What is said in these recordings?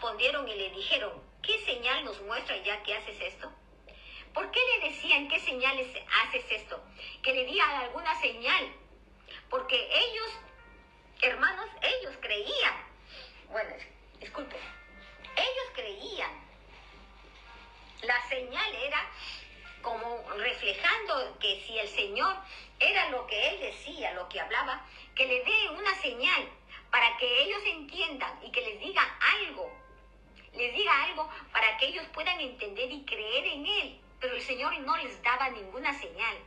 respondieron y le dijeron, ¿qué señal nos muestra ya que haces esto? ¿Por qué le decían qué señales haces esto? Que le diga alguna señal. Porque ellos, hermanos, ellos creían. Bueno, disculpen. Ellos creían. La señal era como reflejando que si el Señor era lo que Él decía, lo que hablaba, que le dé una señal para que ellos entiendan y que les diga algo para que ellos puedan entender y creer en Él. Pero el Señor no les daba ninguna señal,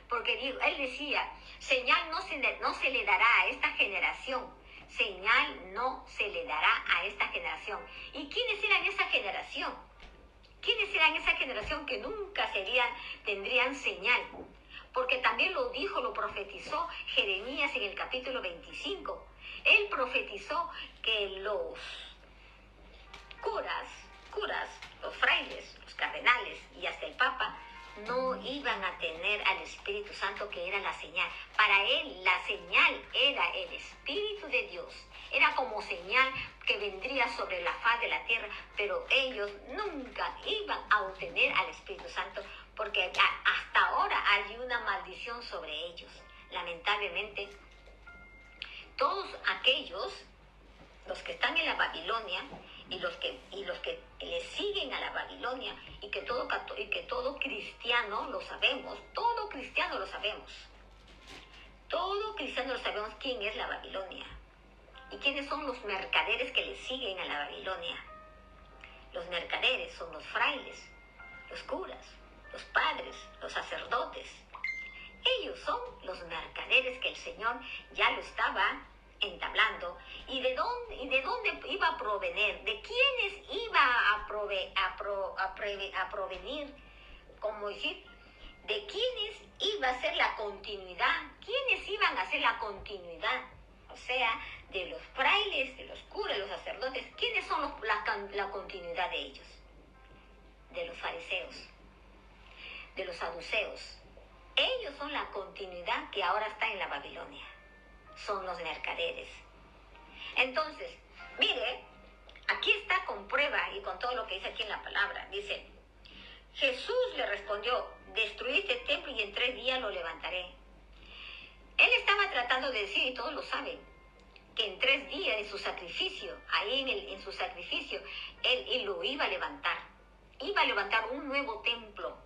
porque Él decía, señal no se le dará a esta generación, señal no se le dará a esta generación. ¿Y quiénes eran esa generación? ¿Quiénes eran esa generación que nunca tendrían señal? Porque también lo profetizó Jeremías en el capítulo 25. Él profetizó que los curas, los frailes, los cardenales y hasta el Papa no iban a tener al Espíritu Santo, que era la señal. Para él la señal era el Espíritu de Dios. Era como señal que vendría sobre la faz de la tierra, pero ellos nunca iban a obtener al Espíritu Santo, porque hasta ahora hay una maldición sobre ellos. Lamentablemente, todos aquellos, los que están en la Babilonia y los que le siguen a la Babilonia, y que todo cristiano lo sabemos, todo cristiano lo sabemos quién es la Babilonia y quiénes son los mercaderes que le siguen a la Babilonia. Los mercaderes son los frailes, los curas, los padres, los sacerdotes. Ellos son los mercaderes que el Señor ya lo estaba entablando. ¿Y de dónde iba a provenir? ¿De quiénes iba a provenir? Como decir, ¿de quiénes iba a ser la continuidad? ¿Quiénes iban a ser la continuidad? O sea, de los frailes, de los curas, de los sacerdotes. ¿Quiénes son la continuidad de ellos? De los fariseos, de los saduceos. Ellos son la continuidad que ahora está en la Babilonia. Son los mercaderes. Entonces, mire, aquí está con prueba y con todo lo que dice aquí en la palabra. Dice, Jesús le respondió, destruí este templo y en 3 días lo levantaré. Él estaba tratando de decir, y todos lo saben, que en 3 días en su sacrificio, en su sacrificio, él lo iba a levantar. Iba a levantar un nuevo templo.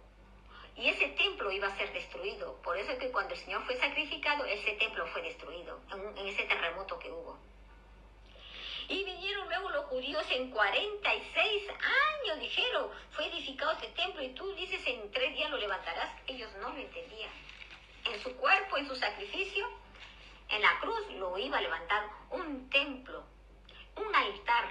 Y ese templo iba a ser destruido. Por eso es que cuando el Señor fue sacrificado, ese templo fue destruido en ese terremoto que hubo. Y vinieron luego los judíos en 46 años, dijeron, fue edificado este templo y tú dices en 3 días lo levantarás. Ellos no lo entendían. En su cuerpo, en su sacrificio, en la cruz lo iba a levantar un templo, un altar.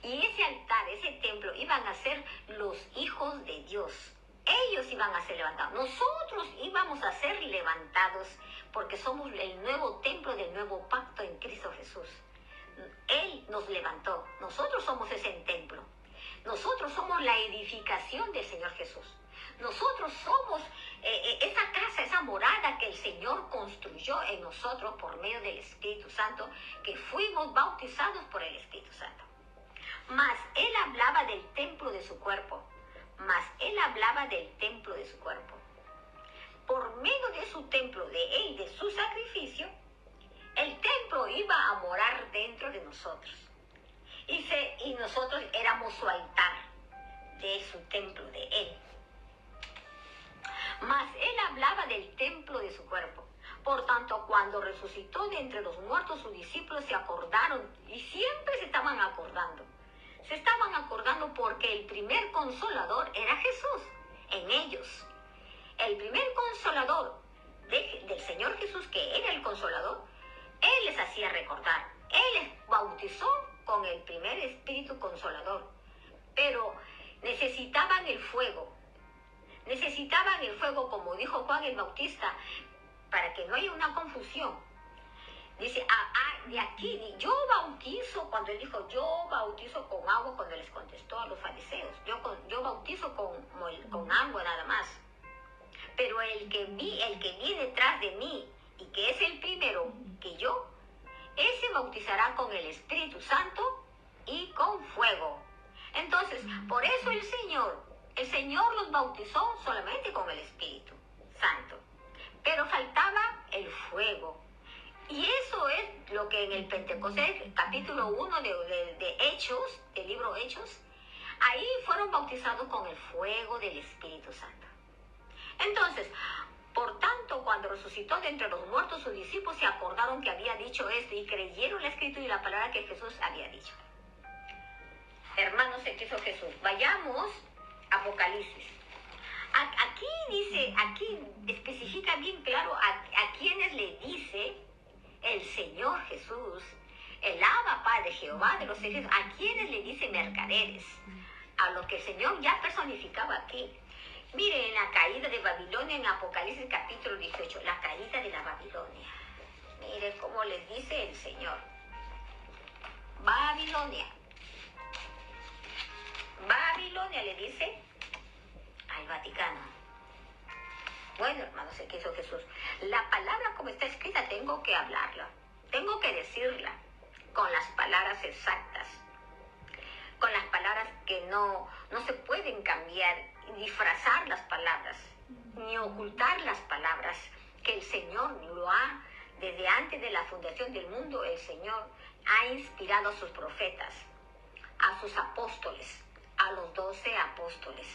Y ese altar, ese templo, iban a ser los hijos de Dios. Ellos iban a ser levantados. Nosotros íbamos a ser levantados porque somos el nuevo templo del nuevo pacto en Cristo Jesús. Él nos levantó. Nosotros somos ese templo. Nosotros somos la edificación del Señor Jesús. Nosotros somos esa casa, esa morada que el Señor construyó en nosotros por medio del Espíritu Santo, que fuimos bautizados por el Espíritu Santo. Mas Él hablaba del templo de su cuerpo. Por medio de su templo, de Él, de su sacrificio, el templo iba a morar dentro de nosotros. Y nosotros éramos su altar, de su templo, de Él. Mas Él hablaba del templo de su cuerpo. Por tanto, cuando resucitó de entre los muertos, sus discípulos se acordaron, y siempre se estaban acordando. Se estaban acordando porque el primer consolador era Jesús en ellos. El primer consolador del Señor Jesús, que era el consolador, Él les hacía recordar. Él les bautizó con el primer espíritu consolador. Pero necesitaban el fuego. Necesitaban el fuego, como dijo Juan el Bautista, para que no haya una confusión. Dice, de aquí, yo bautizo, cuando él dijo, yo bautizo con agua, cuando les contestó a los fariseos, yo bautizo con agua nada más. Pero el que viene detrás de mí, y que es el primero que yo, ese bautizará con el Espíritu Santo y con fuego. Por eso el Señor los bautizó solamente con el Espíritu Santo. Pero faltaba el fuego. Y eso es lo que en el Pentecostés, capítulo 1 de Hechos, del libro Hechos, ahí fueron bautizados con el fuego del Espíritu Santo. Entonces, por tanto, cuando resucitó de entre los muertos, sus discípulos se acordaron que había dicho esto y creyeron la Escritura y la palabra que Jesús había dicho. Hermanos, se quiso Jesús. Vayamos a Apocalipsis. Aquí dice, aquí especifica bien claro a quienes le dice el Señor Jesús, el Abba Padre, Jehová de los ejércitos, a quienes le dice mercaderes, a los que el Señor ya personificaba aquí. Miren la caída de Babilonia en Apocalipsis capítulo 18, la caída de la Babilonia. Miren cómo les dice el Señor. Babilonia. Babilonia le dice al Vaticano. Bueno, hermanos, se quiso Jesús. La palabra como está escrita tengo que hablarla, tengo que decirla con las palabras exactas, con las palabras que no se pueden cambiar, disfrazar las palabras, ni ocultar las palabras, que el Señor lo ha, desde antes de la fundación del mundo, el Señor ha inspirado a sus profetas, a sus apóstoles, a los 12 apóstoles,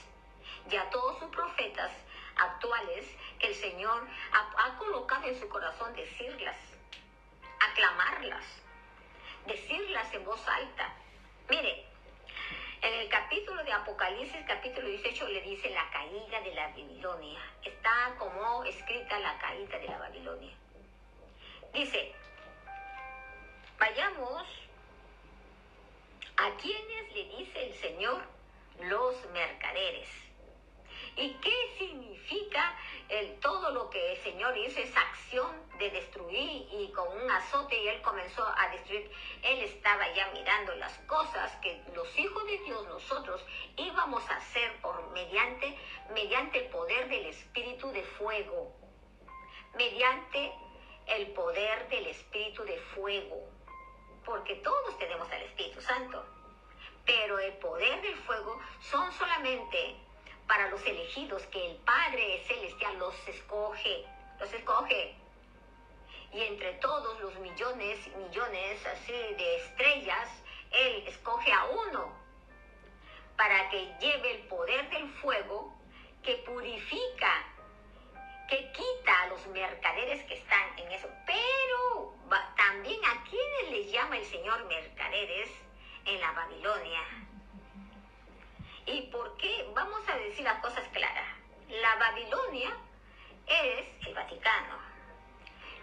y a todos sus profetas actuales que el Señor ha colocado en su corazón decirlas, aclamarlas, decirlas en voz alta. Mire, en el capítulo de Apocalipsis, capítulo 18, le dice la caída de la Babilonia. Está como escrita la caída de la Babilonia. Dice, vayamos a quienes le dice el Señor los mercaderes. ¿Y qué significa todo lo que el Señor hizo, esa acción de destruir y con un azote y Él comenzó a destruir? Él estaba ya mirando las cosas que los hijos de Dios, nosotros, íbamos a hacer mediante el poder del Espíritu de fuego. Mediante el poder del Espíritu de fuego. Porque todos tenemos al Espíritu Santo. Pero el poder del fuego son solamente para los elegidos, que el Padre Celestial los escoge. Y entre todos los millones así de estrellas, Él escoge a uno para que lleve el poder del fuego que purifica, que quita a los mercaderes que están en eso. Pero también a quienes les llama el Señor mercaderes en la Babilonia. ¿Y por qué? Vamos a decir las cosas claras. La Babilonia es el Vaticano.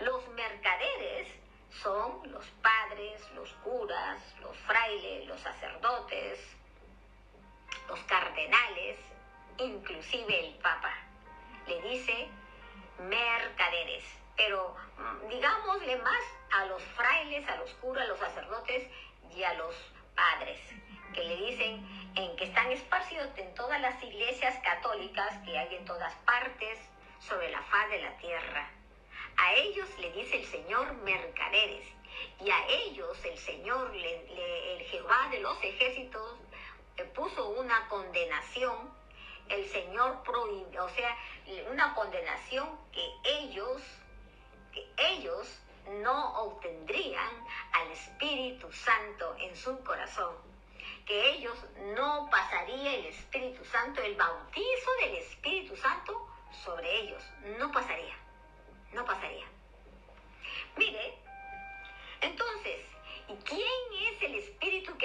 Los mercaderes son los padres, los curas, los frailes, los sacerdotes, los cardenales, inclusive el Papa. Le dice mercaderes. Pero digámosle más a los frailes, a los curas, a los sacerdotes y a los padres, que le dicen que están esparcidos en todas las iglesias católicas que hay en todas partes sobre la faz de la tierra. A ellos le dice el Señor mercaderes, y a ellos el Señor, el Jehová de los ejércitos, puso una condenación. El Señor prohibió, o sea, una condenación que ellos no obtendrían al Espíritu Santo en su corazón, que ellos no pasaría el Espíritu Santo, el bautizo del Espíritu Santo sobre ellos, no pasaría. Mire, entonces, ¿quién es el Espíritu que